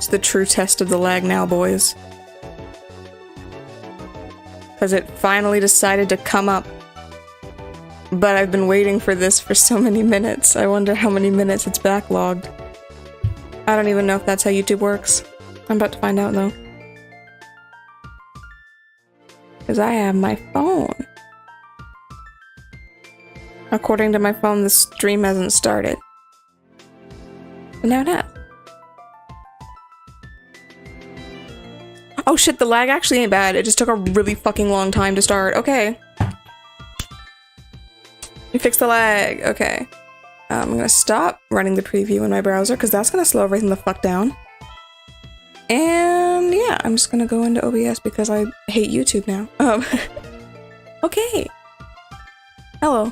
It's the true test of the lag now, boys. Because it finally decided to come up. But I've been waiting for this for so many minutes. I wonder how many minutes it's backlogged. I don't even know if that's how YouTube works. I'm about to find out though. Because I have my phone. According to my phone, the stream hasn't started. But now it has. Oh shit, the lag actually ain't bad. It just took a really fucking long time to start. Okay. We fixed the lag. Okay. I'm gonna stop running the preview in my browser because that's gonna slow everything the fuck down. And yeah, I'm just gonna go into OBS because I hate YouTube now. Okay. Hello.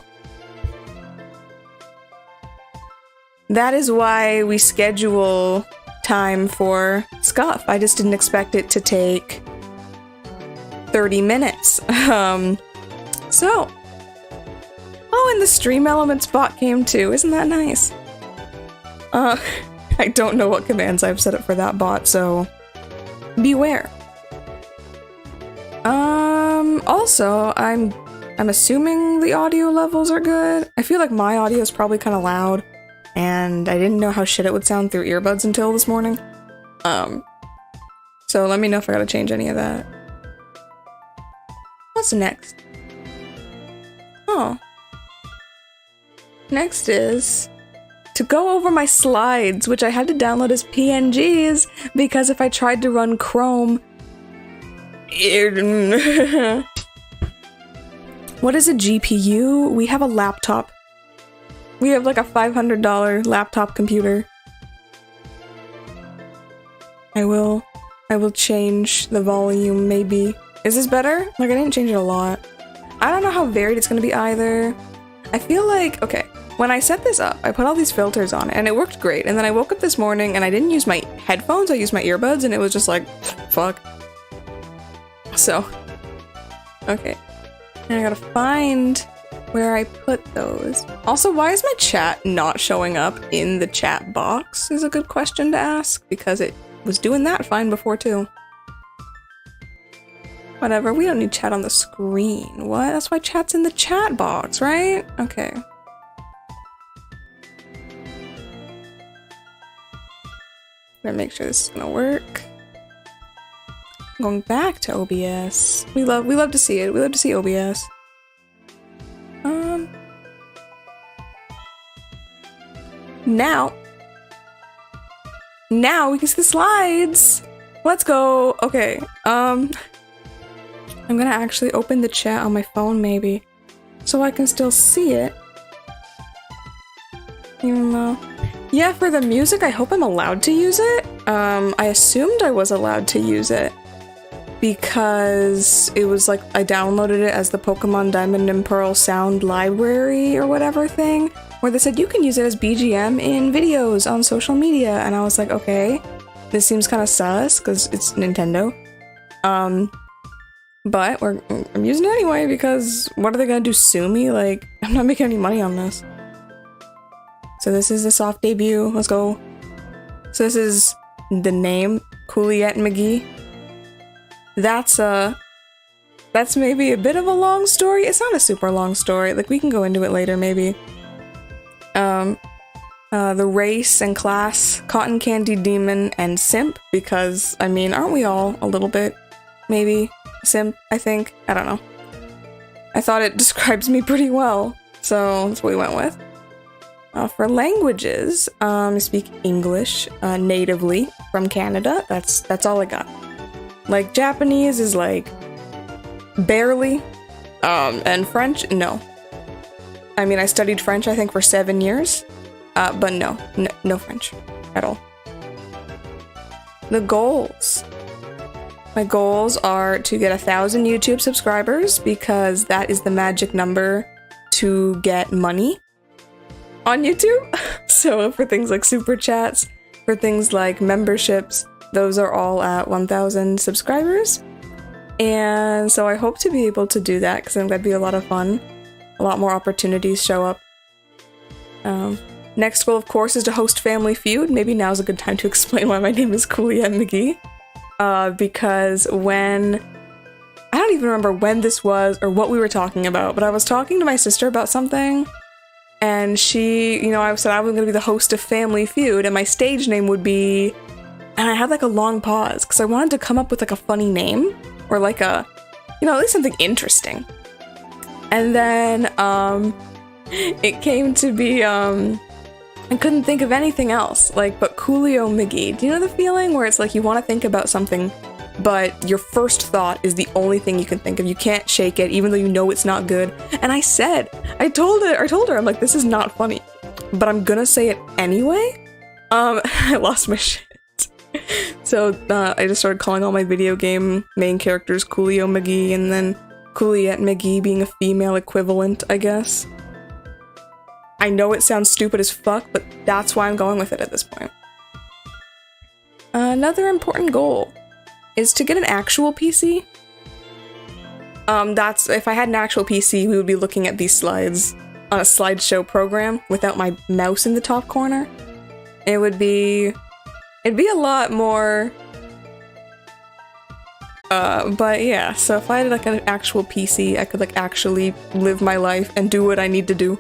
That is why we schedule time for Scuff. I just didn't expect it to take 30 minutes. So. Oh, and the Stream Elements bot came too. Isn't that nice? I don't know what commands I've set up for that bot, so beware. Also, I'm assuming the audio levels are good. I feel like my audio is probably kind of loud, and I didn't know how shit it would sound through earbuds until this morning. So let me know if I gotta change any of that. What's next? Oh. Next is to go over my slides, which I had to download as PNGs because if I tried to run Chrome, what is a GPU? We have a laptop. We have like a $500 laptop computer. I will change the volume maybe. Is this better? Like I didn't change it a lot. I don't know how varied it's gonna be either. I feel like, okay, when I set this up, I put all these filters on it and it worked great. And then I woke up this morning and I didn't use my headphones, I used my earbuds and it was just like, fuck. So, okay. And I gotta find where I put those. Also, why is my chat not showing up in the chat box is a good question to ask because it was doing that fine before too. Whatever, we don't need chat on the screen. What? That's why chat's in the chat box, right? Okay. Gonna make sure this is gonna work. Going back to OBS. We love to see it. We love to see OBS. Now we can see the slides. Let's go. Okay. I'm gonna actually open the chat on my phone maybe, so I can still see it. Even though, yeah, for the music, I hope I'm allowed to use it. I assumed I was allowed to use it because it was like I downloaded it as the Pokemon Diamond and Pearl sound library or whatever thing, where they said you can use it as BGM in videos on social media, and I was like, okay, this seems kind of sus because it's Nintendo. But I'm using it anyway because what are they gonna do, sue me? Like, I'm not making any money on this. So this is the soft debut. Let's go. So this is the name, Cooliette McGee. That's maybe a bit of a long story. It's not a super long story. Like, we can go into it later, maybe. The race and class, Cotton Candy Demon and Simp, because, I mean, aren't we all a little bit, maybe, simp, I think? I don't know. I thought it describes me pretty well, so that's what we went with. For languages, I speak English natively from Canada. That's all I got. Like, Japanese is like barely, and French, no. I mean, I studied French, I think, for 7 years, but no French at all. The goals. My goals are to get 1,000 YouTube subscribers because that is the magic number to get money on YouTube. So for things like super chats, for things like memberships, those are all at 1,000 subscribers. And so I hope to be able to do that because I think that'd be a lot of fun. A lot more opportunities show up. Next goal, of course, is to host Family Feud. Maybe now's a good time to explain why my name is Cooliette McGee. Because I don't even remember when this was or what we were talking about, but I was talking to my sister about something, and she, you know, I said I was going to be the host of Family Feud, and my stage name would be, and I had like a long pause, because I wanted to come up with like a funny name, or like a, you know, at least something interesting. And then, it came to be, I couldn't think of anything else, like, but Coolio McGee. Do you know the feeling where it's like you want to think about something, but your first thought is the only thing you can think of? You can't shake it, even though you know it's not good. And I told her, I'm like, this is not funny, but I'm gonna say it anyway. I lost my shit. So, I just started calling all my video game main characters Coolio McGee, and then Cooliette McGee being a female equivalent, I guess. I know it sounds stupid as fuck, but that's why I'm going with it at this point. Another important goal is to get an actual PC. If I had an actual PC, we would be looking at these slides on a slideshow program without my mouse in the top corner. It'd be a lot more, but yeah, so if I had like an actual PC, I could like actually live my life and do what I need to do.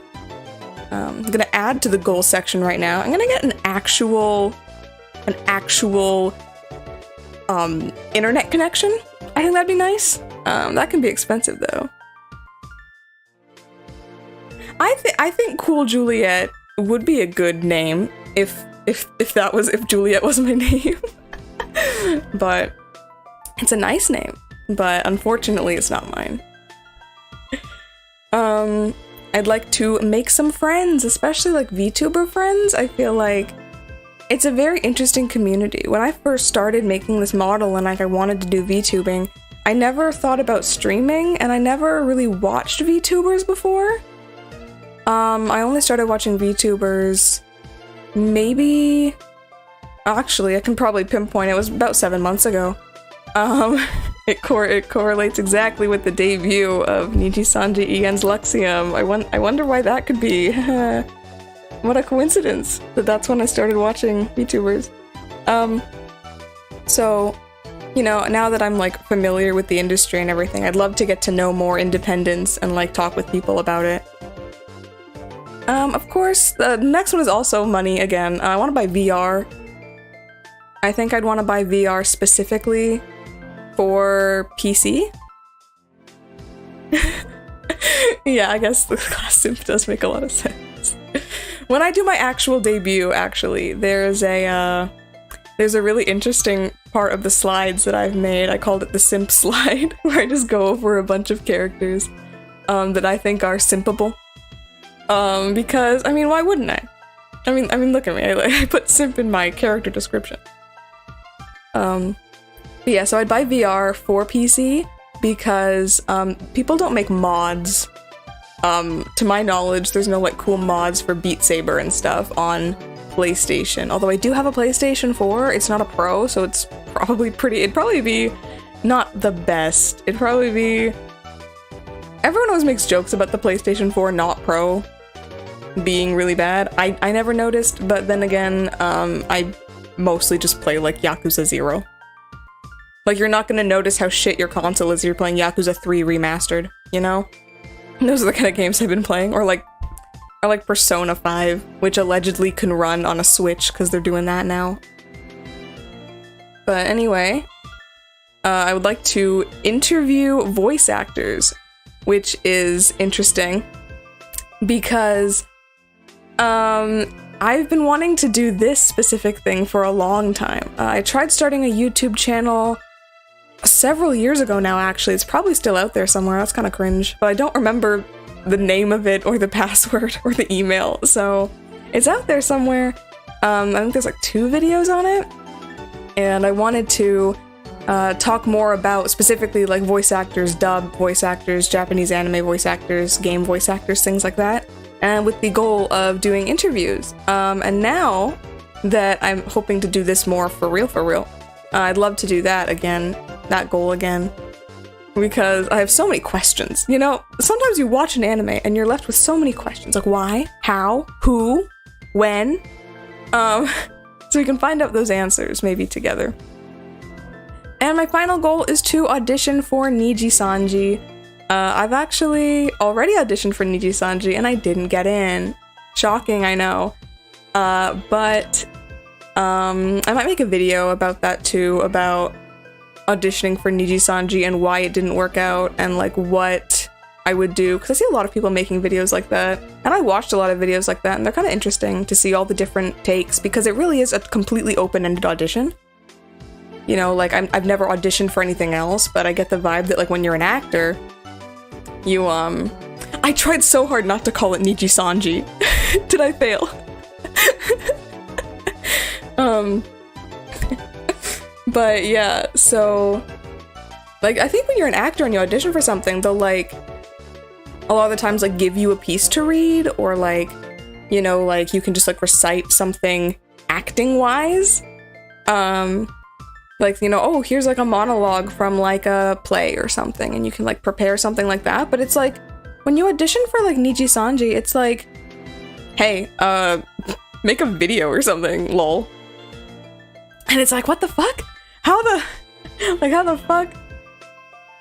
I'm gonna add to the goal section right now. I'm gonna get an actual internet connection. I think that'd be nice. That can be expensive though. I think Cool Juliet would be a good name if Juliet was my name. But it's a nice name, but unfortunately it's not mine. I'd like to make some friends, especially like VTuber friends. I feel like it's a very interesting community. When I first started making this model and like I wanted to do VTubing, I never thought about streaming, and I never really watched VTubers before. I only started watching VTubers maybe, actually I can probably pinpoint, it was about 7 months ago. It correlates exactly with the debut of Niji-Sanji Ien's Luxium. I wonder why that could be. What a coincidence that that's when I started watching VTubers. So, you know, now that I'm like familiar with the industry and everything, I'd love to get to know more independents and like talk with people about it. Of course, the next one is also money again. I want to buy VR. I think I'd want to buy VR specifically for PC. Yeah, I guess the class simp does make a lot of sense. When I do my actual debut, actually, there's a really interesting part of the slides that I've made. I called it the simp slide, where I just go over a bunch of characters that I think are simpable. Because, I mean, why wouldn't I? I mean, look at me, I put simp in my character description. But yeah, so I'd buy VR for PC because people don't make mods. To my knowledge, there's no like cool mods for Beat Saber and stuff on PlayStation. Although I do have a PlayStation 4, it's not a Pro, so it's probably it'd probably be not the best. It'd probably be... Everyone always makes jokes about the PlayStation 4 not Pro being really bad. I never noticed, but then again, I mostly just play like Yakuza 0. Like, you're not gonna notice how shit your console is if you're playing Yakuza 3 Remastered, you know? Those are the kind of games I've been playing. Or like Persona 5, which allegedly can run on a Switch, because they're doing that now. But anyway, I would like to interview voice actors, which is interesting, because I've been wanting to do this specific thing for a long time. I tried starting a YouTube channel several years ago now, actually. It's probably still out there somewhere. That's kind of cringe, but I don't remember the name of it or the password or the email, so it's out there somewhere. I think there's like 2 videos on it, and I wanted to talk more about specifically like voice actors, dub voice actors, Japanese anime voice actors, game voice actors, things like that, and with the goal of doing interviews. And now that I'm hoping to do this more for real, I'd love to do that again, that goal again, because I have so many questions. You know, sometimes you watch an anime and you're left with so many questions, like why, how, who, when. So we can find out those answers, maybe together. And my final goal is to audition for Niji Sanji. I've actually already auditioned for Niji Sanji, and I didn't get in. Shocking, I know. But I might make a video about that too, about auditioning for Niji Sanji and why it didn't work out, and like what I would do, because I see a lot of people making videos like that, and I watched a lot of videos like that, and they're kind of interesting to see all the different takes, because it really is a completely open-ended audition. You know, like, I've never auditioned for anything else, but I get the vibe that, like, when you're an actor, you, I tried so hard not to call it Niji Sanji. Did I fail? But yeah, so, like, I think when you're an actor and you audition for something, they'll, like, a lot of the times, like, give you a piece to read, or, like, you know, like, you can just, like, recite something acting-wise. Like, you know, oh, here's, like, a monologue from, like, a play or something, and you can, like, prepare something like that. But it's, like, when you audition for, like, Niji Sanji, it's, like, hey, make a video or something, lol. And it's, like, what the fuck? How the fuck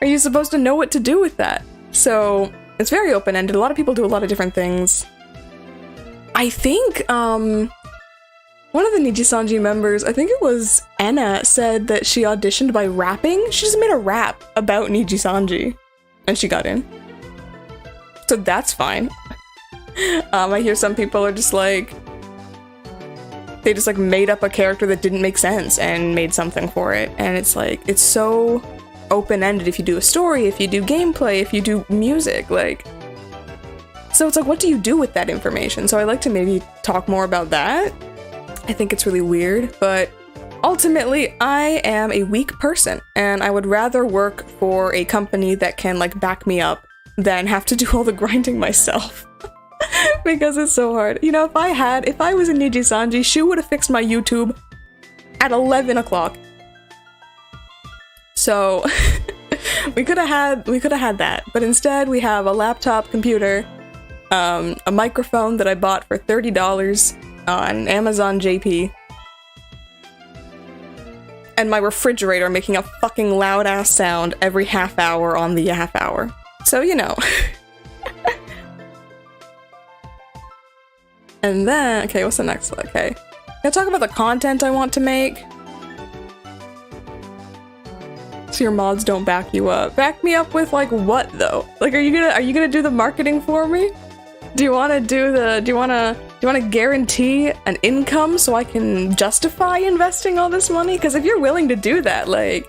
are you supposed to know what to do with that? So, it's very open-ended. A lot of people do a lot of different things. I think, one of the Niji Sanji members, I think it was Enna, said that she auditioned by rapping. She just made a rap about Niji Sanji, and she got in. So that's fine. I hear some people are just like, they just like made up a character that didn't make sense and made something for it. And it's like, it's so open-ended if you do a story, if you do gameplay, if you do music, like. So it's like, what do you do with that information? So I like to maybe talk more about that. I think it's really weird, but ultimately I am a weak person, and I would rather work for a company that can like back me up than have to do all the grinding myself. Because it's so hard. You know, if I was in Niji Sanji, Shu would have fixed my YouTube at 11 o'clock. So we could have had that, but instead we have a laptop computer, a microphone that I bought for $30 on Amazon JP, and my refrigerator making a fucking loud ass sound every half hour on the half hour. So, you know. And then, okay, what's the next one? Okay. Can I talk about the content I want to make? So your mods don't back you up. Back me up with like what though? Like are you gonna do the marketing for me? Do you wanna guarantee an income so I can justify investing all this money? Because if you're willing to do that, like,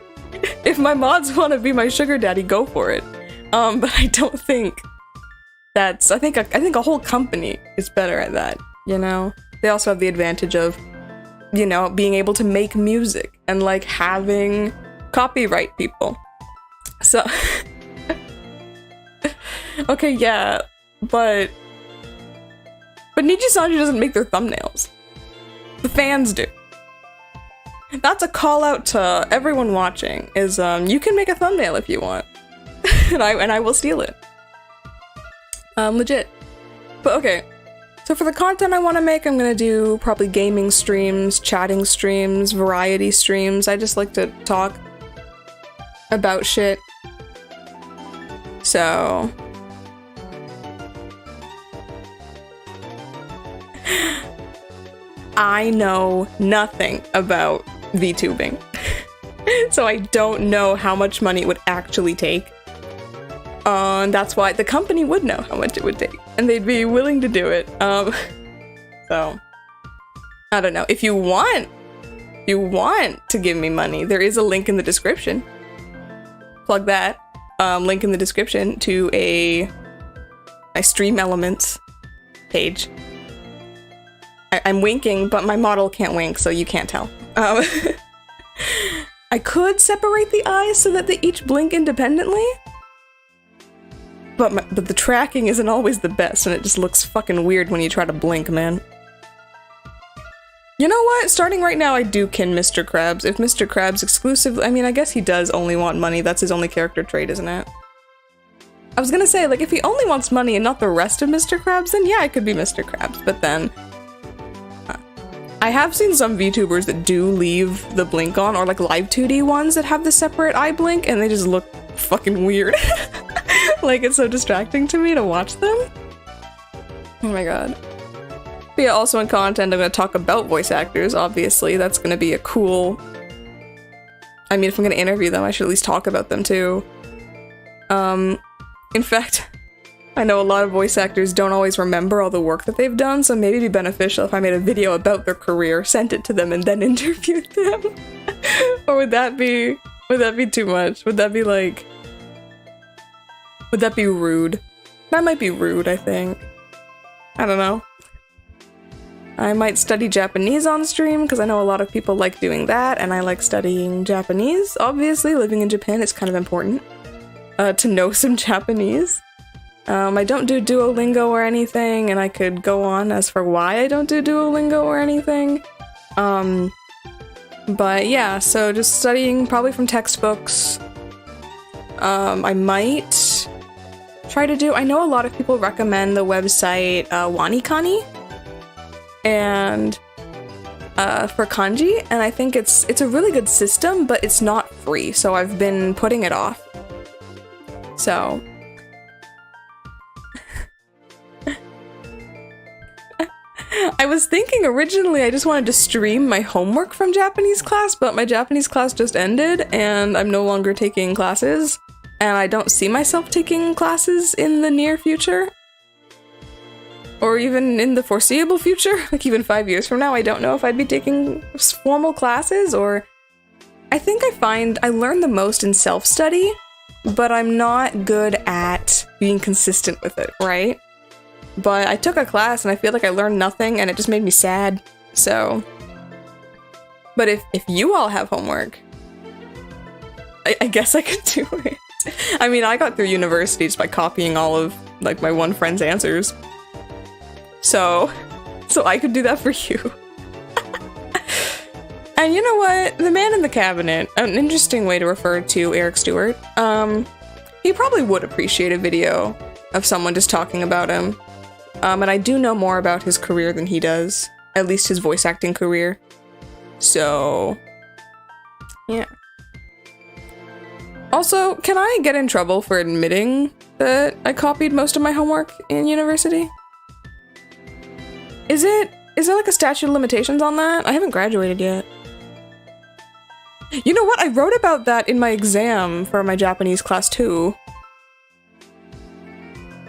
if my mods want to be my sugar daddy, go for it. But I don't think that's, I think a whole company is better at that, you know? They also have the advantage of, you know, being able to make music and like having copyright people. So, okay, yeah, but Niji Sanji doesn't make their thumbnails. The fans do. That's a call out to everyone watching, is you can make a thumbnail if you want. and I will steal it. Legit. But okay. So for the content I want to make, I'm gonna do probably gaming streams, chatting streams, variety streams. I just like to talk about shit. So I know nothing about VTubing. So I don't know how much money it would actually take. And that's why the company would know how much it would take, and they'd be willing to do it. So I don't know. If you want to give me money, there is a link in the description. Plug that. Link in the description to my Stream Elements page. I'm winking, but my model can't wink, so you can't tell. I could separate the eyes so that they each blink independently, but the tracking isn't always the best, and it just looks fucking weird when you try to blink, man. You know what? Starting right now, I do kin Mr. Krabs. If Mr. Krabs exclusively, I mean, I guess he does only want money. That's his only character trait, isn't it? I was gonna say, like, if he only wants money and not the rest of Mr. Krabs, then yeah, I could be Mr. Krabs, but then I have seen some VTubers that do leave the blink on, or like live 2D ones that have the separate eye blink, and they just look fucking weird. Like, it's so distracting to me to watch them. Oh my god. But yeah, also in content, I'm gonna talk about voice actors, obviously. That's gonna be a cool... I mean, if I'm gonna interview them, I should at least talk about them too. In fact, I know a lot of voice actors don't always remember all the work that they've done, so maybe it'd be beneficial if I made a video about their career, sent it to them, and then interviewed them. Or would that be too much? Would that be like... Would that be rude? That might be rude, I think. I don't know. I might study Japanese on stream, because I know a lot of people like doing that, and I like studying Japanese. Obviously, living in Japan, it's kind of important to know some Japanese. I don't do Duolingo or anything, and I could go on as for why I don't do Duolingo or anything. But yeah, so just studying probably from textbooks. I might try to do... I know a lot of people recommend the website Wanikani and for kanji, and I think it's a really good system, but it's not free, so I've been putting it off. So... I was thinking originally I just wanted to stream my homework from Japanese class, but my Japanese class just ended and I'm no longer taking classes, and I don't see myself taking classes in the near future. Or even in the foreseeable future, like even 5 years from now, I don't know if I'd be taking formal classes, or... I think I find I learn the most in self-study, but I'm not good at being consistent with it, right? But I took a class and I feel like I learned nothing and it just made me sad, so... But if you all have homework, I guess I could do it. I mean, I got through university just by copying all of, like, my one friend's answers. So I could do that for you. And you know what? The man in the cabinet, an interesting way to refer to Eric Stewart, he probably would appreciate a video of someone just talking about him. And I do know more about his career than he does, at least his voice acting career. So, yeah. Also, can I get in trouble for admitting that I copied most of my homework in university? Is there like a statute of limitations on that? I haven't graduated yet. You know what? I wrote about that in my exam for my Japanese class too.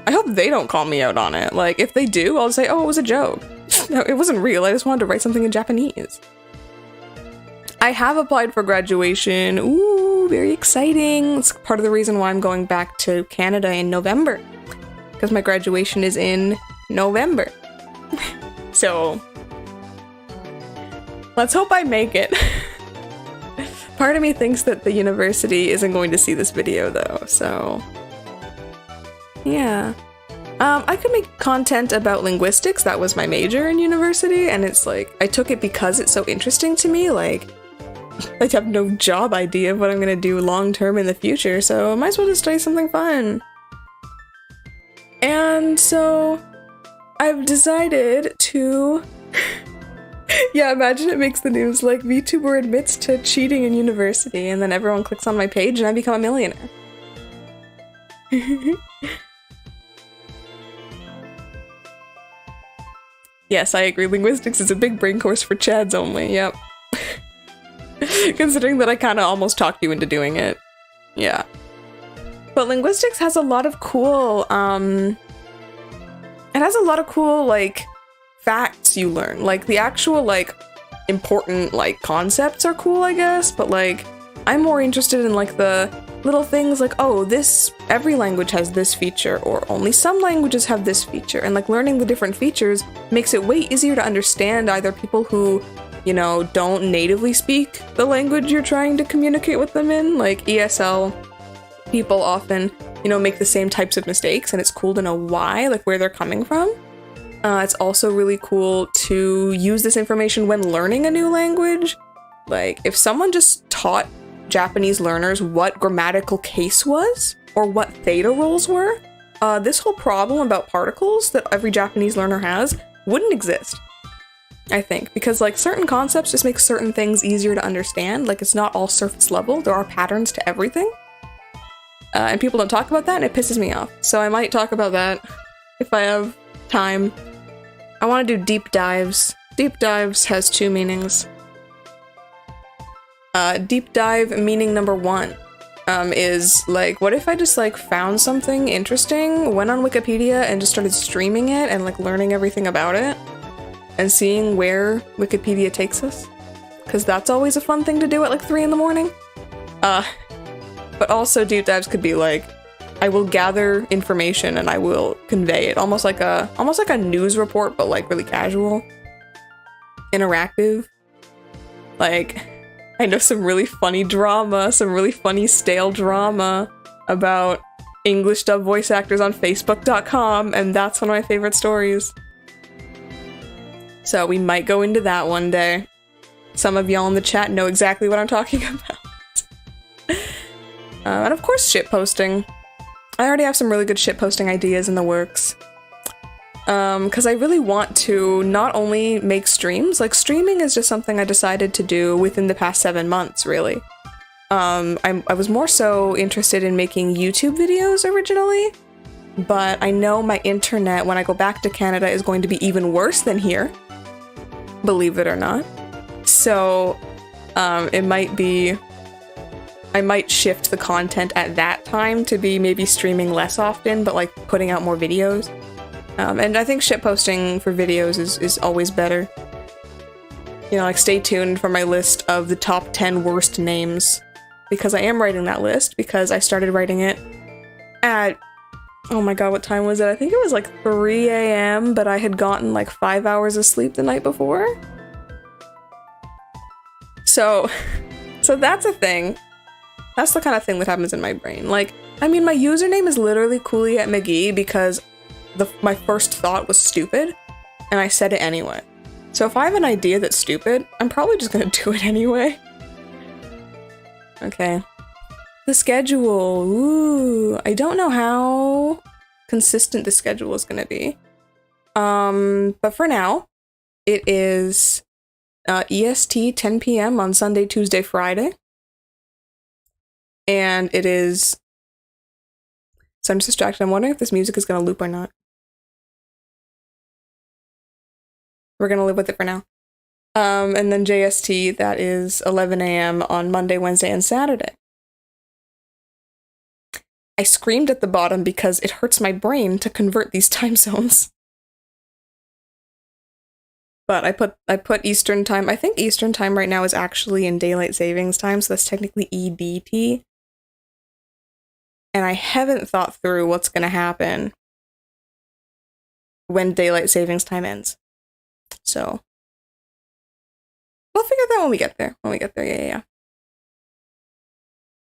I hope they don't call me out on it. Like, if they do, I'll just say, oh, it was a joke. No, it wasn't real. I just wanted to write something in Japanese. I have applied for graduation. Ooh, very exciting. It's part of the reason why I'm going back to Canada in November. Because my graduation is in November. So, let's hope I make it. Part of me thinks that the university isn't going to see this video though, so... Yeah. I could make content about linguistics. That was my major in university, and it's like, I took it because it's so interesting to me, like, I have no job idea of what I'm gonna do long term in the future, so I might as well just study something fun. And so, I've decided to... Yeah, imagine it makes the news, like, VTuber admits to cheating in university, and then everyone clicks on my page and I become a millionaire. Yes, I agree. Linguistics is a big brain course for Chads only, yep. Considering that I kinda almost talked you into doing it. Yeah. But linguistics has a lot of cool, it has a lot of cool, like, facts you learn. Like, the actual, like, important, like, concepts are cool, I guess, but, like, I'm more interested in, like, the little things like, oh, every language has this feature, or only some languages have this feature, and like learning the different features makes it way easier to understand either people who, you know, don't natively speak the language you're trying to communicate with them in. Like ESL people often, you know, make the same types of mistakes, and it's cool to know why, like where they're coming from. It's also really cool to use this information when learning a new language. Like, if someone just taught Japanese learners what grammatical case was, or what theta rules were, this whole problem about particles that every Japanese learner has wouldn't exist. I think, because like certain concepts just make certain things easier to understand. Like it's not all surface level. There are patterns to everything. And people don't talk about that and it pisses me off. So I might talk about that if I have time. I want to do deep dives. Deep dives has two meanings. Deep dive meaning number one is like, what if I just like found something interesting, went on Wikipedia and just started streaming it and like learning everything about it and seeing where Wikipedia takes us? Because that's always a fun thing to do at like 3 in the morning. But also deep dives could be like, I will gather information and I will convey it, almost like a news report, but like really casual, interactive. Like, I know some really funny drama, some really funny stale drama about English dub voice actors on Facebook.com, and that's one of my favorite stories. So we might go into that one day. Some of y'all in the chat know exactly what I'm talking about. And of course shitposting. I already have some really good shitposting ideas in the works. Because I really want to not only make streams, like streaming is just something I decided to do within the past 7 months, really. I was more so interested in making YouTube videos originally, but I know my internet when I go back to Canada is going to be even worse than here, believe it or not. So, it might be... I might shift the content at that time to be maybe streaming less often, but like putting out more videos. And I think shitposting for videos is always better. You know, like stay tuned for my list of the top 10 worst names, because I am writing that list, because I started writing it at, oh my god, what time was it? I think it was like 3 a.m., but I had gotten like 5 hours of sleep the night before. So that's a thing. That's the kind of thing that happens in my brain. Like, I mean, my username is literally CoolieatMcGee because my first thought was stupid, and I said it anyway. So if I have an idea that's stupid, I'm probably just gonna do it anyway. Okay. The schedule. Ooh, I don't know how consistent the schedule is gonna be. But for now, it is EST 10 p.m. on Sunday, Tuesday, Friday. And it is... So I'm just distracted. I'm wondering if this music is gonna loop or not. We're gonna live with it for now. And then JST, that is 11 a.m. on Monday, Wednesday, and Saturday. I screamed at the bottom because it hurts my brain to convert these time zones. But I put Eastern time. I think Eastern time right now is actually in daylight savings time, so that's technically EDT. And I haven't thought through what's gonna happen when daylight savings time ends. So we'll figure that when we get there. Yeah.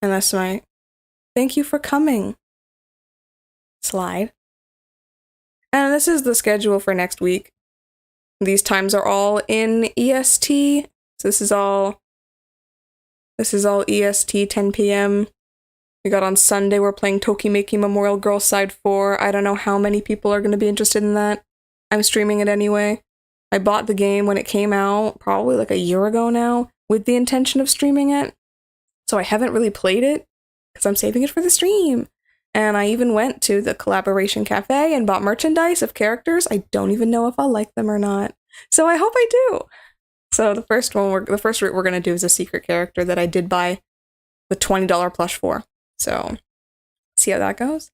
And that's my thank you for coming slide. And this is the schedule for next week. These times are all in EST. So this is all EST 10 p.m. We got on Sunday, we're playing Tokimeki Memorial Girls Side 4. I don't know how many people are going to be interested in that. I'm streaming it anyway. I bought the game when it came out, probably like a year ago now, with the intention of streaming it. So I haven't really played it, because I'm saving it for the stream. And I even went to the Collaboration Cafe and bought merchandise of characters. I don't even know if I'll like them or not. So I hope I do. So the first route we're going to do is a secret character that I did buy the $20 plush for. So see how that goes.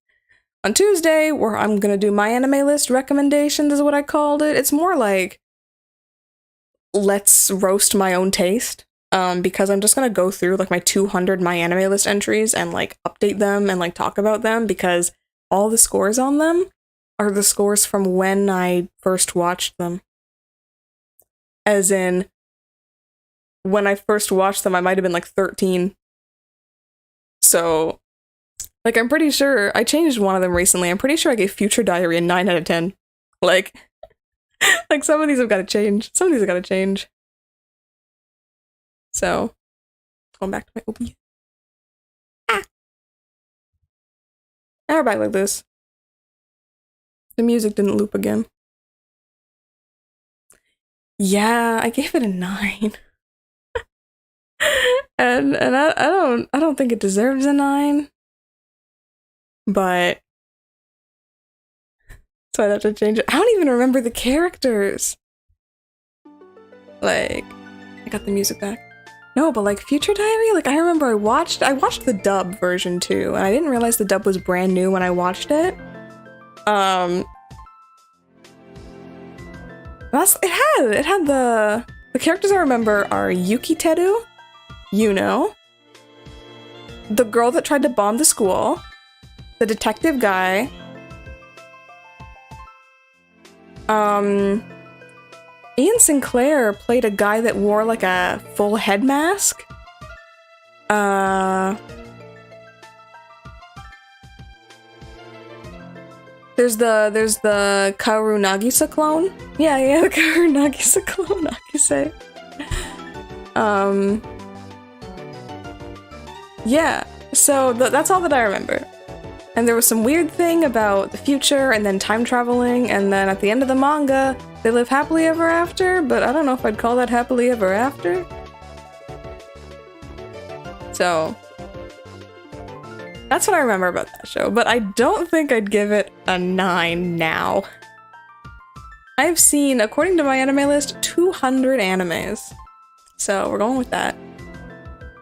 On Tuesday, I'm going to do my anime list recommendations is what I called it. It's more like, let's roast my own taste. Because I'm just gonna go through like my 200 my anime list entries and like update them and like talk about them, because all the scores on them are the scores from when I first watched them. As in, when I first watched them, I might have been like 13. So, like, I'm pretty sure I changed one of them recently. I'm pretty sure I gave Future Diary a 9 out of 10. Like, like some of these have got to change. So, going back to my OBS. Now we're back like this. The music didn't loop again. Yeah, I gave it a 9. and I don't think it deserves a 9. But so I'd have to change it. I don't even remember the characters. Like, I got the music back. No, but like Future Diary, like I remember I watched the dub version too, and I didn't realize the dub was brand new when I watched it. It had the characters I remember are Yuki Teru, Yuno, the girl that tried to bomb the school, the detective guy, Ian Sinclair played a guy that wore like a full head mask. There's the Kaoru Nagisa clone. Yeah, the Kaoru Nagisa clone, Nagise. Yeah, so that's all that I remember. And there was some weird thing about the future and then time traveling, and then at the end of the manga, they live happily ever after, but I don't know if I'd call that happily ever after. So that's what I remember about that show, but I don't think I'd give it a 9 now. I've seen, according to my anime list, 200 animes. So we're going with that.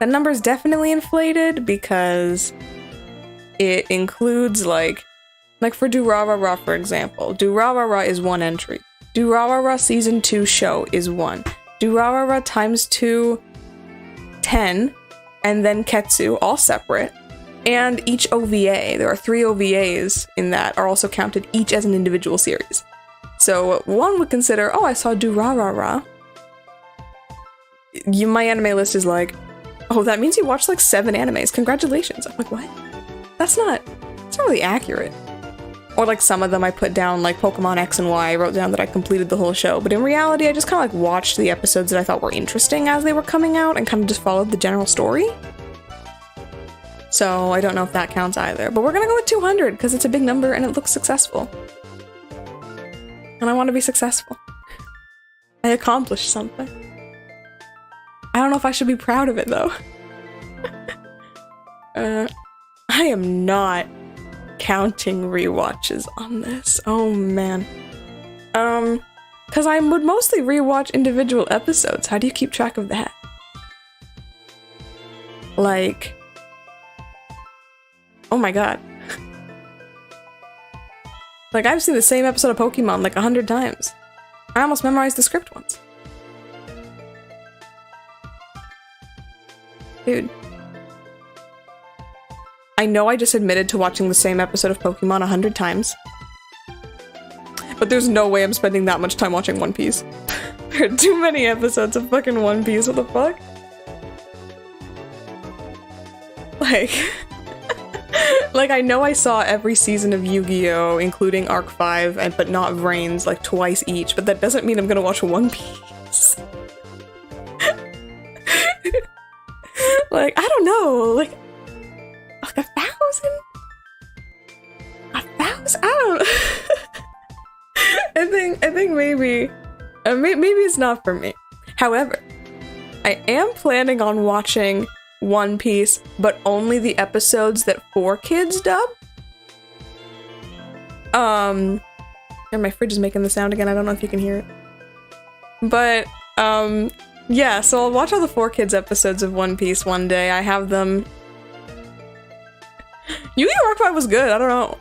That number's definitely inflated because it includes like for Durarara, for example. Durarara is 1 entry. Durarara Season 2 show is 1. Durarara times 2, 10, and then Ketsu, all separate. And each OVA, there are 3 OVAs in that, are also counted each as an individual series. So one would consider, oh, I saw Durarara. My anime list is like, oh, that means you watched like 7 animes. Congratulations. I'm like, what? That's not really accurate. Or like some of them I put down, like Pokemon X and Y, I wrote down that I completed the whole show. But in reality, I just kind of like watched the episodes that I thought were interesting as they were coming out and kind of just followed the general story. So I don't know if that counts either. But we're gonna go with 200 because it's a big number and it looks successful. And I want to be successful. I accomplished something. I don't know if I should be proud of it though. I am not counting rewatches on this. Oh man. Because I would mostly rewatch individual episodes. How do you keep track of that? Like, oh my god. Like, I've seen the same episode of Pokemon like 100 times. I almost memorized the script once. Dude. I know I just admitted to watching the same episode of Pokemon 100 times. But there's no way I'm spending that much time watching One Piece. There are too many episodes of fucking One Piece, what the fuck? Like... like, I know I saw every season of Yu-Gi-Oh! Including Arc 5, but not Vrains, like twice each, but that doesn't mean I'm gonna watch One Piece. Like, I don't know, like 1,000? 1,000? I don't I think maybe it's not for me. However, I am planning on watching One Piece, but only the episodes that 4Kids dub. And my fridge is making the sound again, I don't know if you can hear it. But, yeah, so I'll watch all the 4Kids episodes of One Piece one day. I have them. Yu-Gi-Oh! Arc 5 was good, I don't know.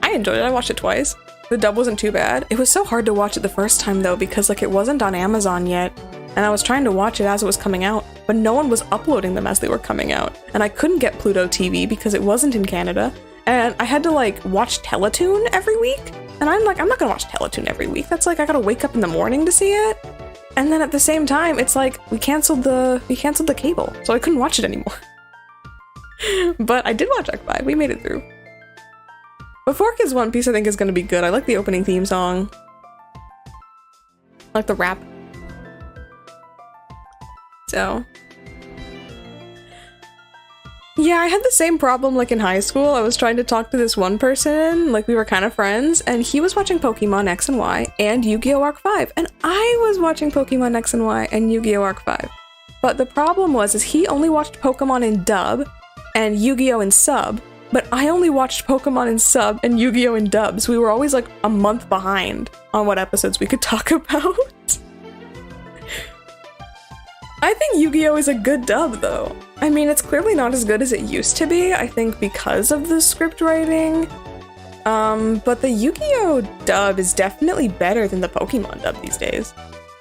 I enjoyed it, I watched it twice. The dub wasn't too bad. It was so hard to watch it the first time though, because like it wasn't on Amazon yet, and I was trying to watch it as it was coming out, but no one was uploading them as they were coming out, and I couldn't get Pluto TV because it wasn't in Canada, and I had to like watch Teletoon every week, and I'm like, I'm not gonna watch Teletoon every week. That's like, I gotta wake up in the morning to see it. And then at the same time, it's like, we canceled the cable, so I couldn't watch it anymore. But I did watch Arc 5, we made it through. But 4Kids One Piece I think is gonna be good. I like the opening theme song. I like the rap. So. Yeah, I had the same problem like in high school. I was trying to talk to this one person, like we were kind of friends, and he was watching Pokemon X and Y and Yu-Gi-Oh! Arc 5, and I was watching Pokemon X and Y and Yu-Gi-Oh! Arc 5. But the problem was is he only watched Pokemon in dub and Yu-Gi-Oh! In sub, but I only watched Pokemon in sub and Yu-Gi-Oh! In dub, so we were always like a month behind on what episodes we could talk about. I think Yu-Gi-Oh! Is a good dub, though. I mean, it's clearly not as good as it used to be, I think because of the script writing. But the Yu-Gi-Oh! Dub is definitely better than the Pokemon dub these days.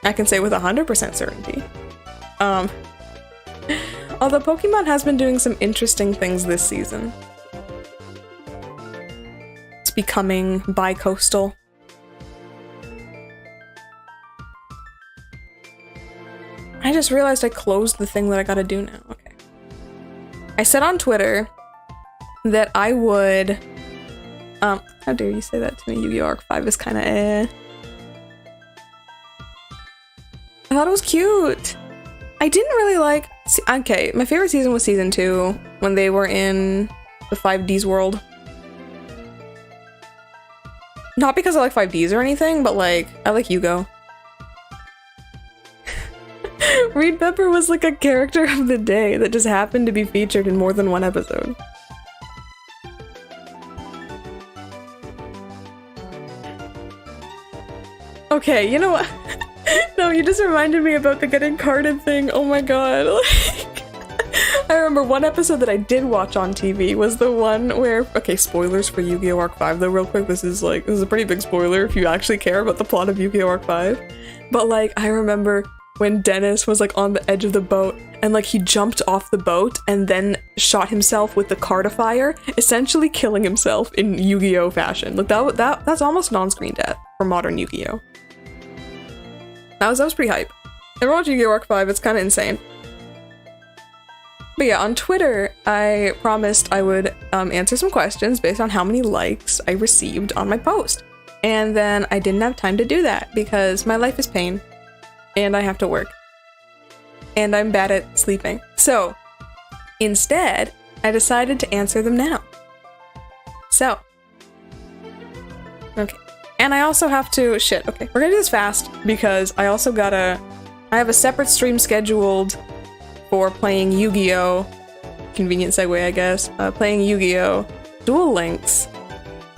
I can say with 100% certainty. Although Pokemon has been doing some interesting things this season. It's becoming bi-coastal. I just realized I closed the thing that I gotta do now. Okay. I said on Twitter that I would... how dare you say that to me? Yu-Gi-Oh! Arc 5 is kinda eh. I thought it was cute! I didn't really like... Okay, my favorite season was season 2, when they were in the 5Ds world. Not because I like 5Ds or anything, but like, I like Yugo. Reed Pepper was like a character of the day that just happened to be featured in more than one episode. Okay, you know what? No, you just reminded me about the getting carded thing. Oh my god. Like, I remember one episode that I did watch on TV was the one where... Okay, spoilers for Yu-Gi-Oh! Arc 5 though, real quick. This is a pretty big spoiler if you actually care about the plot of Yu-Gi-Oh! Arc 5. But like, I remember when Dennis was like on the edge of the boat and like he jumped off the boat and then shot himself with the cardifier, essentially killing himself in Yu-Gi-Oh! Fashion. Like that's almost non-screen death for modern Yu-Gi-Oh! That was pretty hype. Everyone watch Yu-Gi-Oh! Arc 5, it's kind of insane. But yeah, on Twitter, I promised I would answer some questions based on how many likes I received on my post. And then I didn't have time to do that because my life is pain. And I have to work. And I'm bad at sleeping. So, instead, I decided to answer them now. So. Okay. And I also have to- shit, okay. We're gonna do this fast because I also gotta- I have a separate stream scheduled for playing Yu-Gi-Oh! Convenient segue, I guess. Playing Yu-Gi-Oh! Duel Links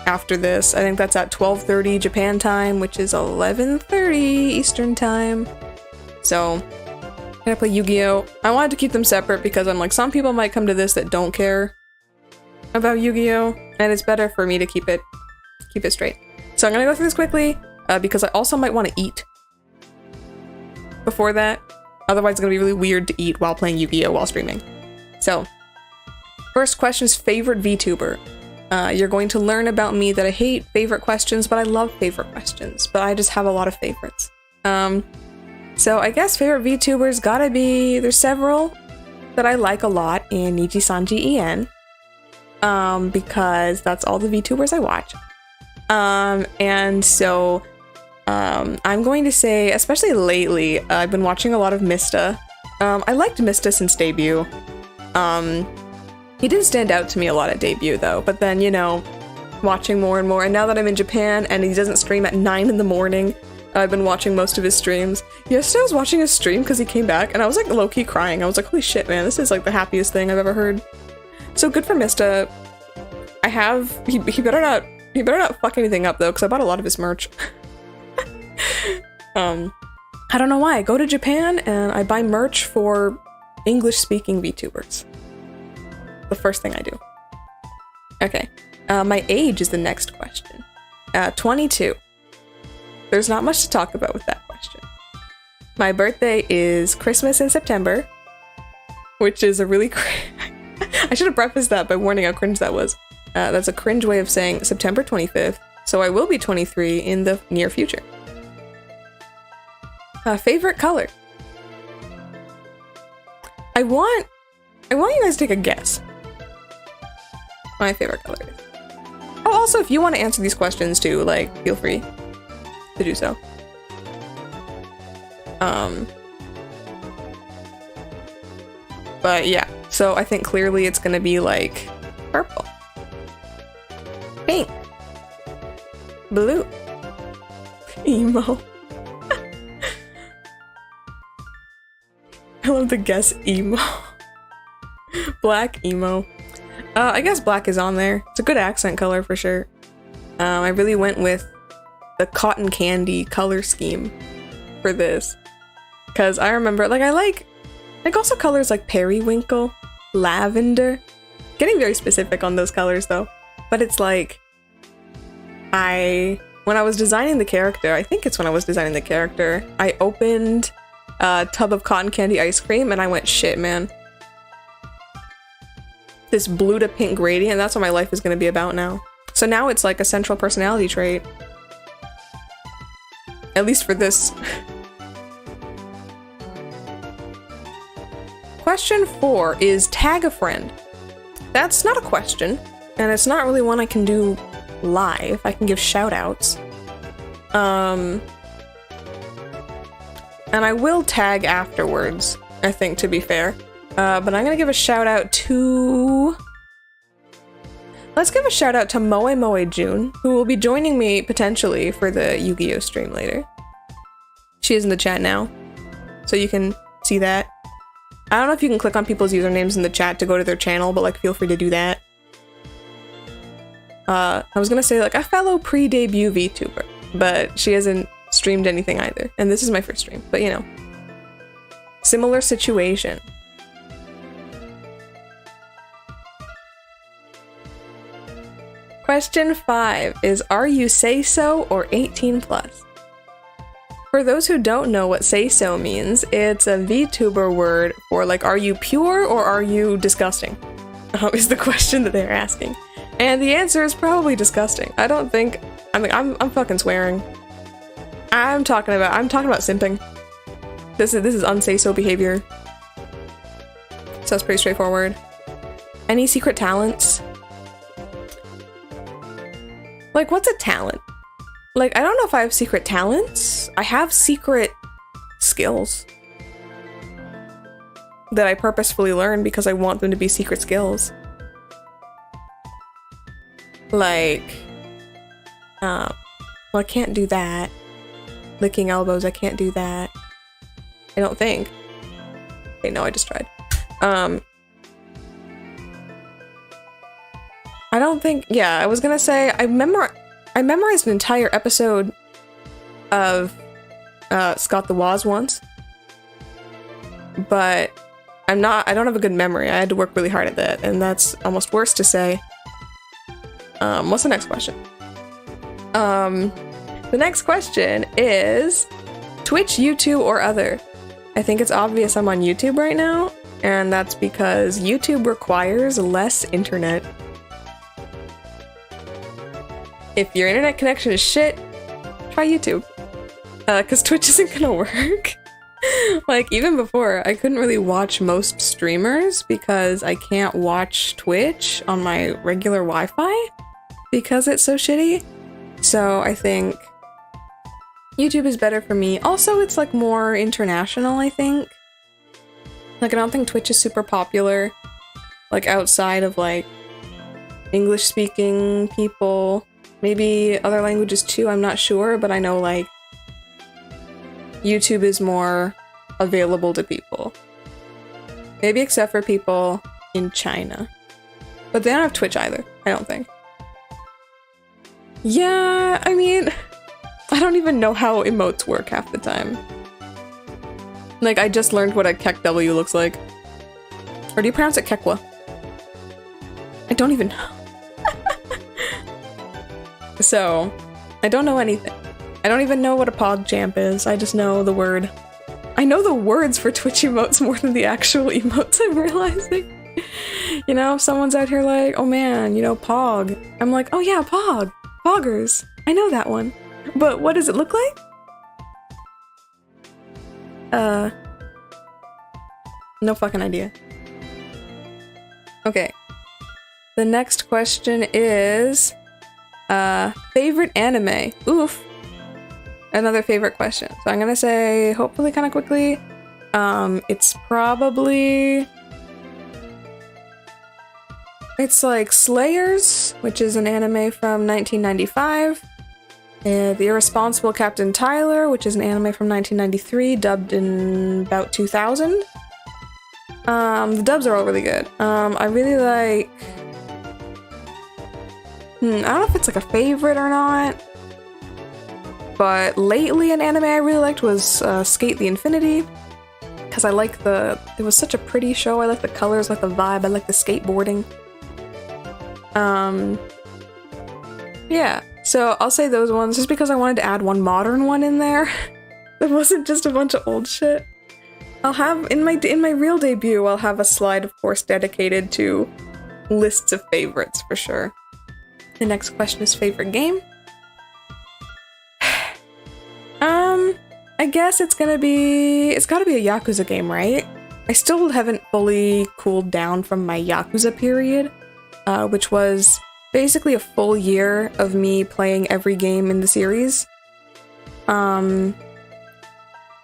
after this. I think that's at 12:30 Japan time, which is 11:30 Eastern time. So, I'm gonna play Yu-Gi-Oh! I wanted to keep them separate because I'm like, some people might come to this that don't care about Yu-Gi-Oh! And it's better for me to keep it straight. So I'm gonna go through this quickly, because I also might want to eat before that. Otherwise it's gonna be really weird to eat while playing Yu-Gi-Oh! While streaming. So, first question is favorite VTuber. You're going to learn about me that I hate favorite questions, but I love favorite questions. But I just have a lot of favorites. So I guess favorite VTubers gotta be, there's several that I like a lot in Nijisanji En. Because that's all the VTubers I watch. And so, I'm going to say, especially lately, I've been watching a lot of Mista. I liked Mista since debut. He didn't stand out to me a lot at debut though, but then, you know, watching more and more, and now that I'm in Japan and he doesn't stream at 9 in the morning, I've been watching most of his streams. Yesterday I was watching his stream because he came back and I was like low-key crying. I was like, holy shit, man, this is like the happiest thing I've ever heard. So good for Mista. He better not fuck anything up though, because I bought a lot of his merch. I don't know why. I go to Japan and I buy merch for English-speaking VTubers. The first thing I do. Okay. My age is the next question. 22. There's not much to talk about with that question. My birthday is Christmas in September, which is a really I should have prefaced that by warning how cringe that was. That's a cringe way of saying September 25th, so I will be 23 in the near future. Favorite color? I want you guys to take a guess. My favorite color is. Oh, also, if you want to answer these questions too, like, feel free to do so. But yeah, so I think clearly it's gonna be like purple, pink, blue, emo. I love the guess emo. Black emo. I guess black is on there. It's a good accent color for sure. I really went with the cotton candy color scheme for this. Because I remember, like, I like also colors like periwinkle, lavender. Getting very specific on those colors though. But it's like, when I was designing the character, I think it's when I was designing the character, I opened a tub of cotton candy ice cream and I went, shit, man. This blue to pink gradient, that's what my life is going to be about now. So now it's like a central personality trait. At least for this. Question 4 is tag a friend. That's not a question, and it's not really one I can do live. I can give shout outs. And I will tag afterwards, I think, to be fair. But I'm gonna give a shout out to... Let's give a shout out to Moe Moe June, who will be joining me potentially for the Yu-Gi-Oh! Stream later. She is in the chat now, so you can see that. I don't know if you can click on people's usernames in the chat to go to their channel, but like feel free to do that. I was gonna say like a fellow pre-debut VTuber, but she hasn't streamed anything either, and this is my first stream, but you know. Similar situation. Question 5 is, are you say-so or 18 plus? For those who don't know what say-so means, it's a VTuber word for like, are you pure or are you disgusting? Is the question that they're asking. And the answer is probably disgusting. I don't think, I mean, I'm fucking swearing. I'm talking about simping. This is unsay-so behavior. So it's pretty straightforward. Any secret talents? Like, what's a talent? Like, I don't know if I have secret talents. I have secret skills that I purposefully learn because I want them to be secret skills. Like, well, I can't do that. Licking elbows, I can't do that. I don't think. Okay, no, I just tried. I don't think, yeah, I was gonna say, I memorized an entire episode of Scott the Woz once, but I don't have a good memory. I had to work really hard at that, and that's almost worse to say. What's the next question? The next question is Twitch, YouTube, or other? I think it's obvious I'm on YouTube right now, and that's because YouTube requires less internet. If your internet connection is shit, try YouTube. Cause Twitch isn't gonna work. Like, even before, I couldn't really watch most streamers because I can't watch Twitch on my regular Wi-Fi because it's so shitty. So I think YouTube is better for me. Also, it's like more international, I think. Like, I don't think Twitch is super popular, like outside of like English-speaking people. Maybe other languages too, I'm not sure, but I know like YouTube is more available to people. Maybe except for people in China. But they don't have Twitch either, I don't think. Yeah, I mean, I don't even know how emotes work half the time. Like, I just learned what a Kek W looks like. Or do you pronounce it Kekwa? I don't even know. So, I don't know anything. I don't even know what a PogChamp is. I just know the word. I know the words for Twitch emotes more than the actual emotes, I'm realizing. You know, if someone's out here like, oh man, you know, Pog. I'm like, oh yeah, Pog. Poggers. I know that one. But what does it look like? No fucking idea. Okay. The next question is... favorite anime? Oof. Another favorite question. So I'm gonna say, hopefully kind of quickly, it's probably It's like Slayers, which is an anime from 1995. The Irresponsible Captain Tyler, which is an anime from 1993, dubbed in about 2000. The dubs are all really good. I really like... I don't know if it's like a favorite or not. But lately an anime I really liked was Skate the Infinity. Because I like it was such a pretty show. I like the colors, I like the vibe, I like the skateboarding. Yeah, so I'll say those ones just because I wanted to add one modern one in there. It wasn't just a bunch of old shit. I'll have, in my real debut, I'll have a slide, of course, dedicated to lists of favorites, for sure. The next question is favorite game. I guess it's gotta be a Yakuza game, right? I still haven't fully cooled down from my Yakuza period, which was basically a full year of me playing every game in the series.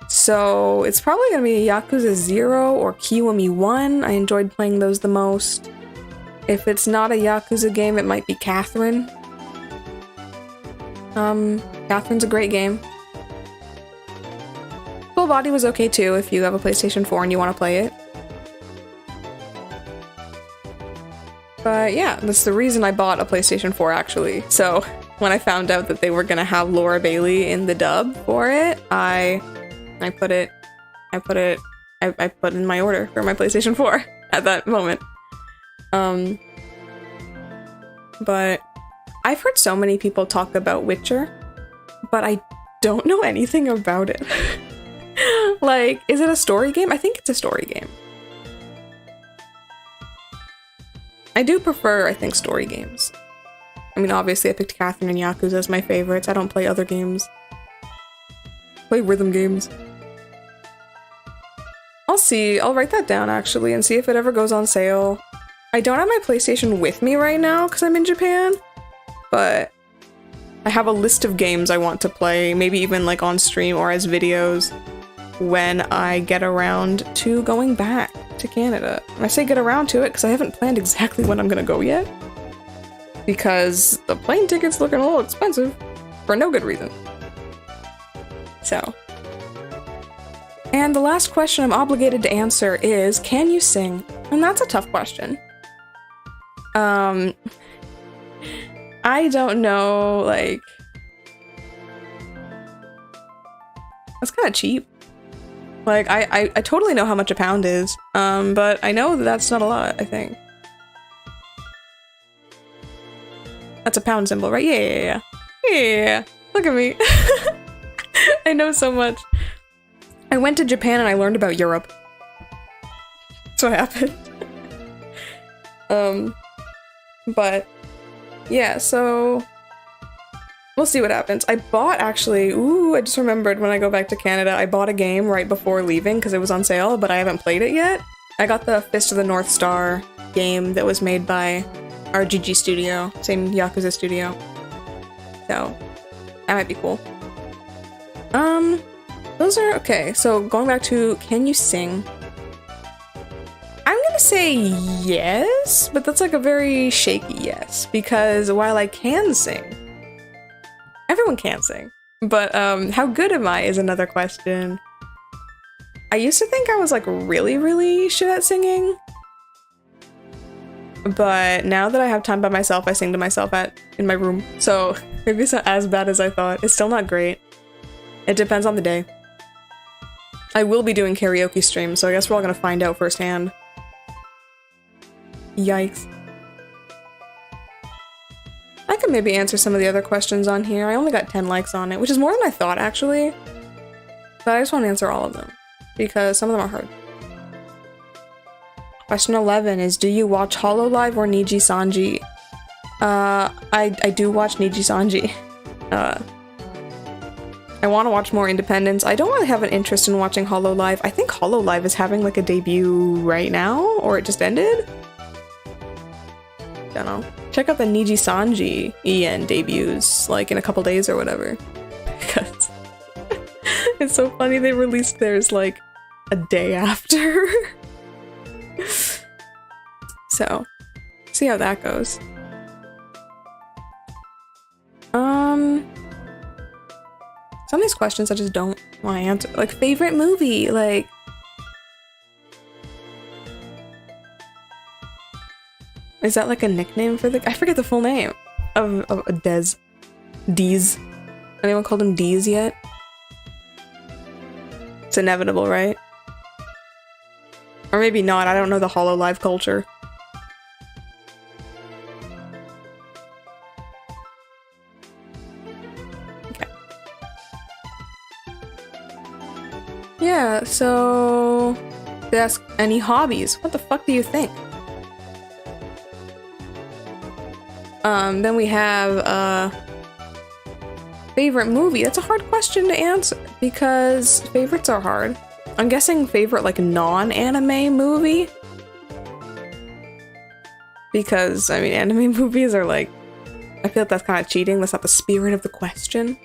So it's probably gonna be Yakuza 0 or Kiwami 1. I enjoyed playing those the most. If it's not a Yakuza game, it might be Catherine. Catherine's a great game. Full Body was okay too if you have a PlayStation 4 and you want to play it. But yeah, that's the reason I bought a PlayStation 4 actually. So when I found out that they were gonna have Laura Bailey in the dub for it, I put in my order for my PlayStation 4 at that moment. But I've heard so many people talk about Witcher, but I don't know anything about it. Like, is it a story game? I think it's a story game. I do prefer, I think, story games. I mean, obviously I picked Catherine and Yakuza as my favorites. I don't play other games. I play rhythm games. I'll see. I'll write that down, actually, and see if it ever goes on sale. I don't have my PlayStation with me right now because I'm in Japan, but I have a list of games I want to play, maybe even like on stream or as videos when I get around to going back to Canada. And I say get around to it because I haven't planned exactly when I'm gonna go yet, because the plane ticket's looking a little expensive for no good reason. So. And the last question I'm obligated to answer is, can you sing? And that's a tough question. I don't know, like... That's kind of cheap. Like, I totally know how much a pound is, but I know that that's not a lot, I think. That's a pound symbol, right? Yeah. Look at me. I know so much. I went to Japan and I learned about Europe. That's what happened. But yeah, so we'll see what happens. I bought actually, I just remembered when I go back to Canada, I bought a game right before leaving because it was on sale, but I haven't played it yet. I got the Fist of the North Star game that was made by RGG Studio, same Yakuza studio. So that might be cool. Those are okay. So going back to, can you sing? I'm gonna say yes, but that's like a very shaky yes, because while I can sing, everyone can sing, but how good am I is another question. I used to think I was like really shit at singing, but now that I have time by myself, I sing to myself in my room, so maybe it's not as bad as I thought. It's still not great. It depends on the day. I will be doing karaoke streams, so I guess we're all gonna find out firsthand. Yikes. I could maybe answer some of the other questions on here. I only got 10 likes on it, which is more than I thought, actually. But I just want to answer all of them, because some of them are hard. Question 11 is, do you watch Hololive or Niji Sanji? I do watch Niji Sanji. I want to watch more independents. I don't really have an interest in watching Hololive. I think Hololive is having like a debut right now, or it just ended? Don't know. Check out the Niji Sanji EN debuts like in a couple days or whatever. Because it's so funny they released theirs like a day after. So See how that goes. Some of these questions I just don't want to answer. Like, favorite movie, like... Is that like a nickname for the... I forget the full name of Dez. Deez. Anyone called him Deez yet? It's inevitable, right? Or maybe not, I don't know the HoloLive culture. Okay. Yeah, so... They ask any hobbies. What the fuck do you think? Then we have, favorite movie. That's a hard question to answer because favorites are hard. I'm guessing favorite, like, non-anime movie? Because, I mean, anime movies are, like... I feel like that's kind of cheating. That's not the spirit of the question.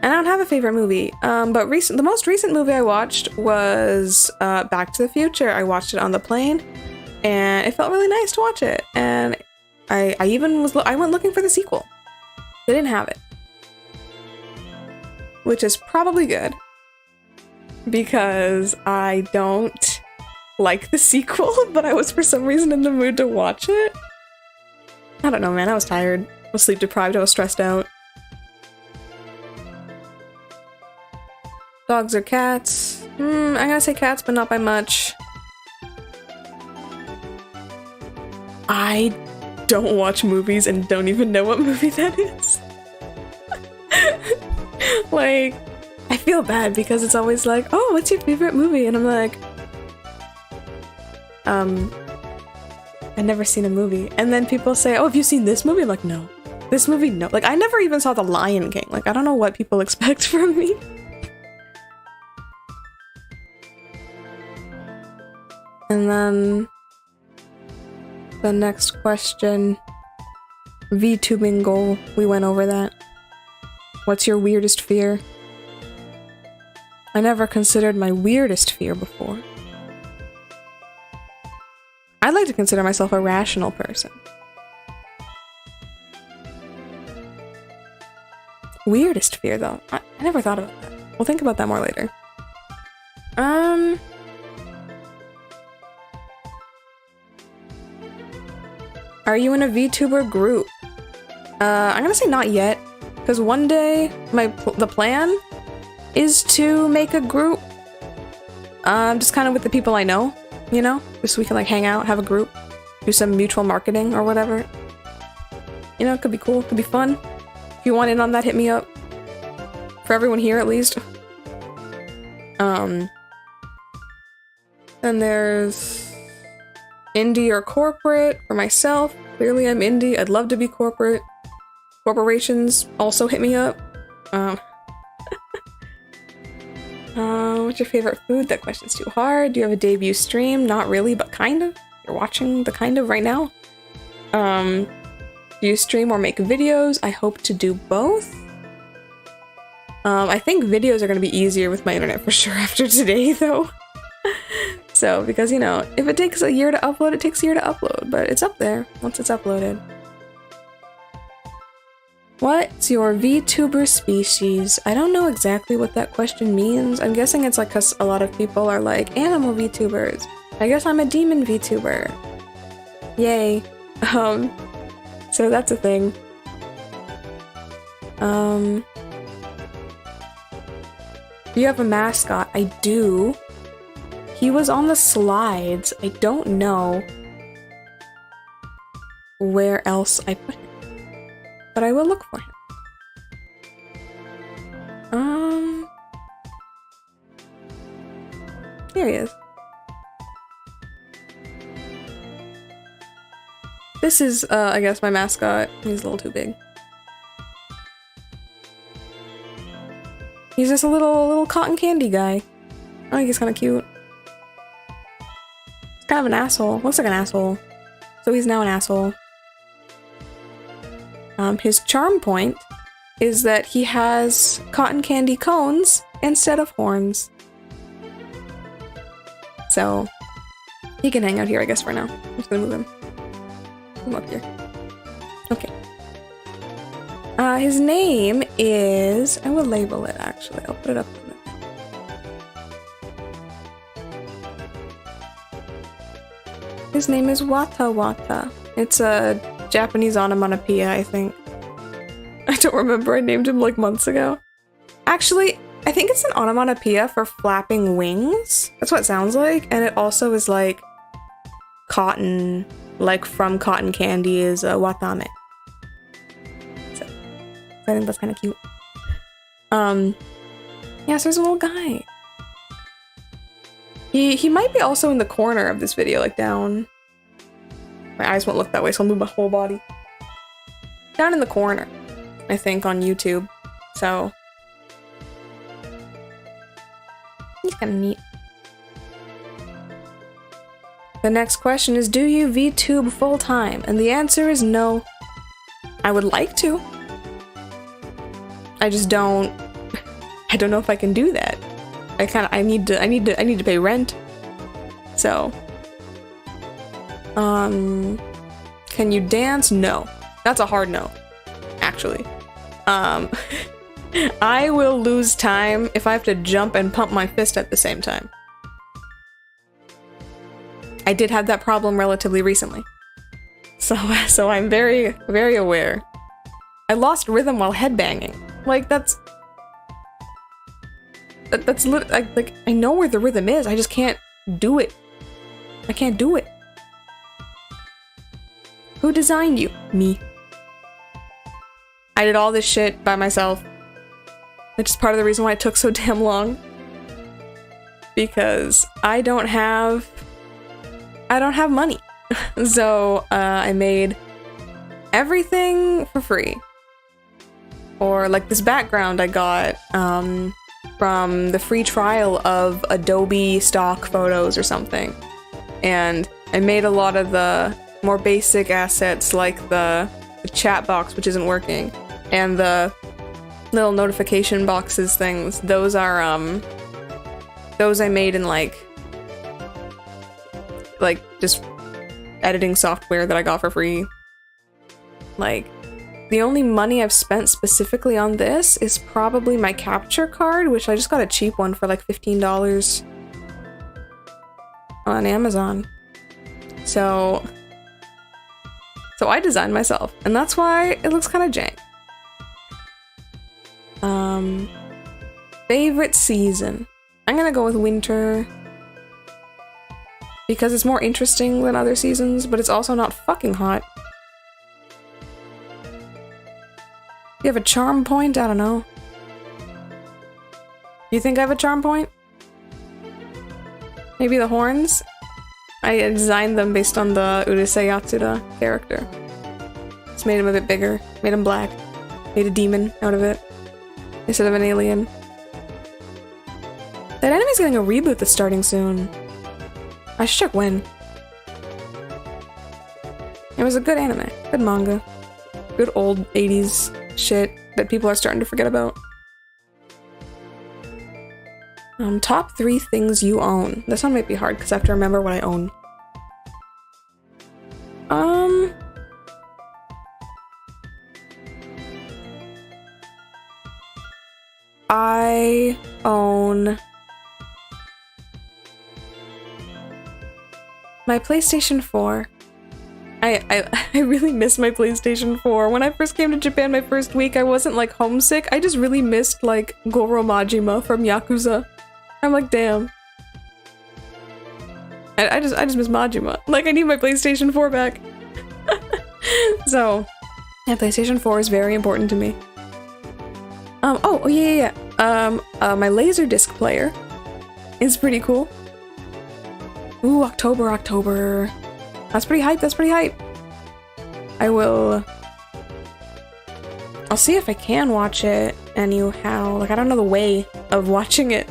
And I don't have a favorite movie. But the most recent movie I watched was, Back to the Future. I watched it on the plane, and it felt really nice to watch it. And I went looking for the sequel. They didn't have it. Which is probably good. Because I don't like the sequel, but I was for some reason in the mood to watch it. I don't know, man. I was tired. I was sleep deprived. I was stressed out. Dogs or cats? I'm gonna say cats, but not by much. I don't watch movies and don't even know what movie that is. Like, I feel bad because it's always like, oh, what's your favorite movie? And I'm like, I've never seen a movie. And then people say, oh, have you seen this movie? I'm like, no. This movie, no. Like, I never even saw The Lion King. Like, I don't know what people expect from me. And then the next question, VTubing goal. We went over that. What's your weirdest fear? I never considered my weirdest fear before. I'd like to consider myself a rational person. Weirdest fear, though. I never thought about that. We'll think about that more later. Are you in a VTuber group? I'm gonna say not yet, because one day the plan is to make a group. Just kind of with the people I know, you know? Just so we can like hang out, have a group, do some mutual marketing or whatever. You know, it could be cool, it could be fun. If you want in on that, hit me up. For everyone here, at least. Then there's indie or corporate. For myself, clearly I'm indie. I'd love to be corporate. Corporations also hit me up. What's your favorite food? That question's too hard. Do you have a debut stream? Not really, but kind of. You're watching the kind of right now. Do you stream or make videos? I hope to do both. I think videos are going to be easier with my internet for sure after today, though. So, because, you know, if it takes a year to upload, it takes a year to upload, but it's up there once it's uploaded. What's your VTuber species? I don't know exactly what that question means. I'm guessing it's like because a lot of people are like animal VTubers. I guess I'm a demon VTuber. Yay. So that's a thing. Do you have a mascot? I do. He was on the slides. I don't know where else I put him. But I will look for him. Here he is. This is, I guess, my mascot. He's a little too big. He's just a little cotton candy guy. I think he's kind of cute. He's kind of an asshole. Looks like an asshole. So he's now an asshole. His charm point is that he has cotton candy cones instead of horns. So he can hang out here, I guess, for now. I'm just gonna move him. Come up here. Okay. His name is... I will label it, actually. I'll put it up. His name is Wata Wata. It's a Japanese onomatopoeia, I think. I don't remember. I named him like months ago. Actually, I think it's an onomatopoeia for flapping wings. That's what it sounds like. And it also is like cotton, like from cotton candy is watame. So I think that's kind of cute. Yeah, so there's a little guy. He might be also in the corner of this video, like down. My eyes won't look that way, so I'll move my whole body. Down in the corner, I think, on YouTube. So he's kind of neat. The next question is, do you VTube full time? And the answer is no. I would like to. I just don't. I don't know if I can do that. I need to pay rent. So, can you dance? No. That's a hard no, actually. I will lose time if I have to jump and pump my fist at the same time. I did have that problem relatively recently. So I'm very, very aware. I lost rhythm while headbanging. Like, that's like, I know where the rhythm is, I just can't do it. I can't do it. Who designed you? Me. I did all this shit by myself. Which is part of the reason why it took so damn long. Because I don't have money. So, I made everything for free. Or, like, this background I got, from the free trial of Adobe stock photos or something. And I made a lot of the more basic assets, like the chat box, which isn't working, and the little notification boxes things. Those are, those I made in, like, just editing software that I got for free. Like, the only money I've spent specifically on this is probably my capture card, which I just got a cheap one for like $15 on Amazon. So I designed myself, and that's why it looks kind of jank. Favorite season? I'm gonna go with winter. Because it's more interesting than other seasons, but it's also not fucking hot. You have a charm point? I don't know. You think I have a charm point? Maybe the horns? I designed them based on the Urusei Yatsuda character. Just made him a bit bigger. Made him black. Made a demon out of it. Instead of an alien. That anime's getting a reboot that's starting soon. I should check when. It was a good anime. Good manga. Good old 80s shit that people are starting to forget about. Top 3 things you own. This one might be hard because I have to remember what I own. I own my PlayStation 4. I really miss my PlayStation 4. When I first came to Japan my first week, I wasn't like homesick. I just really missed like Goro Majima from Yakuza. I'm like, damn. I just miss Majima. Like, I need my PlayStation 4 back. So, yeah, PlayStation 4 is very important to me. Oh yeah. My Laserdisc player is pretty cool. Ooh, October. That's pretty hype, I'll see if I can watch it anyhow. Like, I don't know the way of watching it.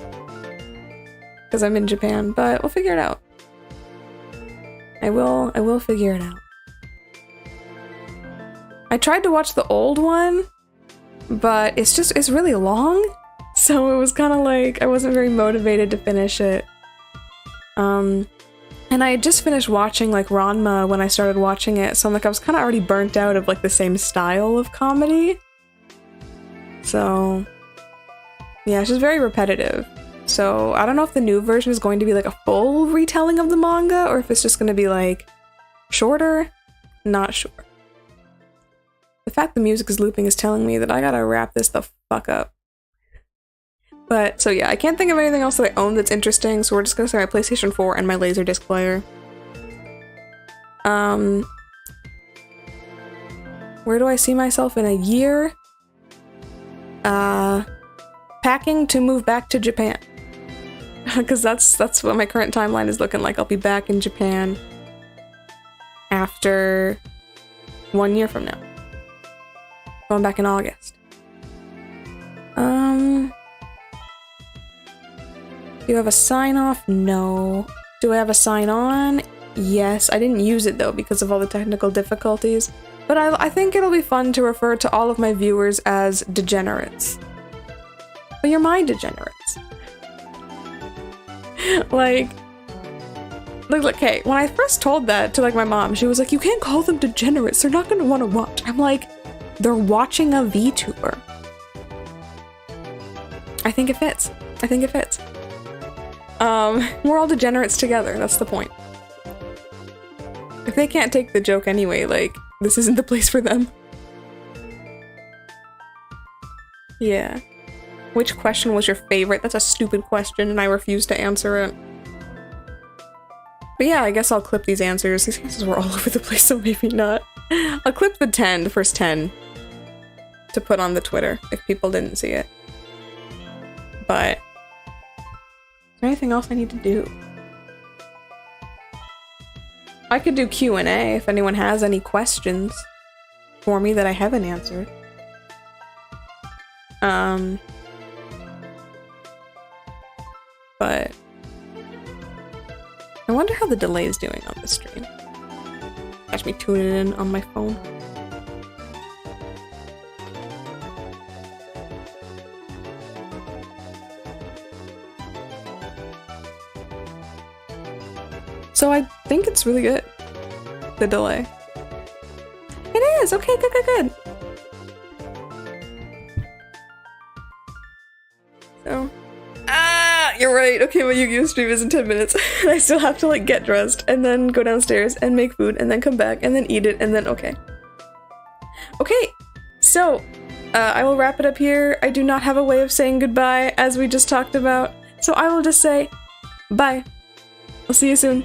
Because I'm in Japan, but we'll figure it out. I will figure it out. I tried to watch the old one, but it's really long. So it was kind of like, I wasn't very motivated to finish it. And And I had just finished watching like Ranma when I started watching it, so I'm like I was kind of already burnt out of like the same style of comedy. So yeah, it's just very repetitive. So I don't know if the new version is going to be like a full retelling of the manga or if it's just going to be like shorter. Not sure. The fact the music is looping is telling me that I gotta wrap this the fuck up. But, so yeah, I can't think of anything else that I own that's interesting, so we're just gonna say my PlayStation 4 and my Laserdisc player. Where do I see myself in a year? Packing to move back to Japan. Because that's what my current timeline is looking like. I'll be back in Japan after 1 year from now. Going back in August. Do you have a sign off? No. Do I have a sign on? Yes. I didn't use it though because of all the technical difficulties. But I think it'll be fun to refer to all of my viewers as degenerates. But you're my degenerates. Like, okay, when I first told that to like my mom, she was like, you can't call them degenerates. They're not gonna want to watch. I'm like, they're watching a VTuber. I think it fits. I think it fits. We're all degenerates together. That's the point. If they can't take the joke anyway, like, this isn't the place for them. Yeah. Which question was your favorite? That's a stupid question and I refuse to answer it. But yeah, I guess I'll clip these answers. These answers were all over the place, so maybe not. I'll clip the first 10 to put on the Twitter if people didn't see it. But is there anything else I need to do? I could do Q&A if anyone has any questions for me that I haven't answered. But I wonder how the delay is doing on this stream. Catch me tuning in on my phone. So I think it's really good, the delay. It is! Okay, good. So, you're right. Okay, my Yu-Gi-Oh! Stream is in 10 minutes. I still have to like get dressed and then go downstairs and make food and then come back and then eat it and then okay. Okay, so I will wrap it up here. I do not have a way of saying goodbye as we just talked about. So I will just say bye. I'll see you soon.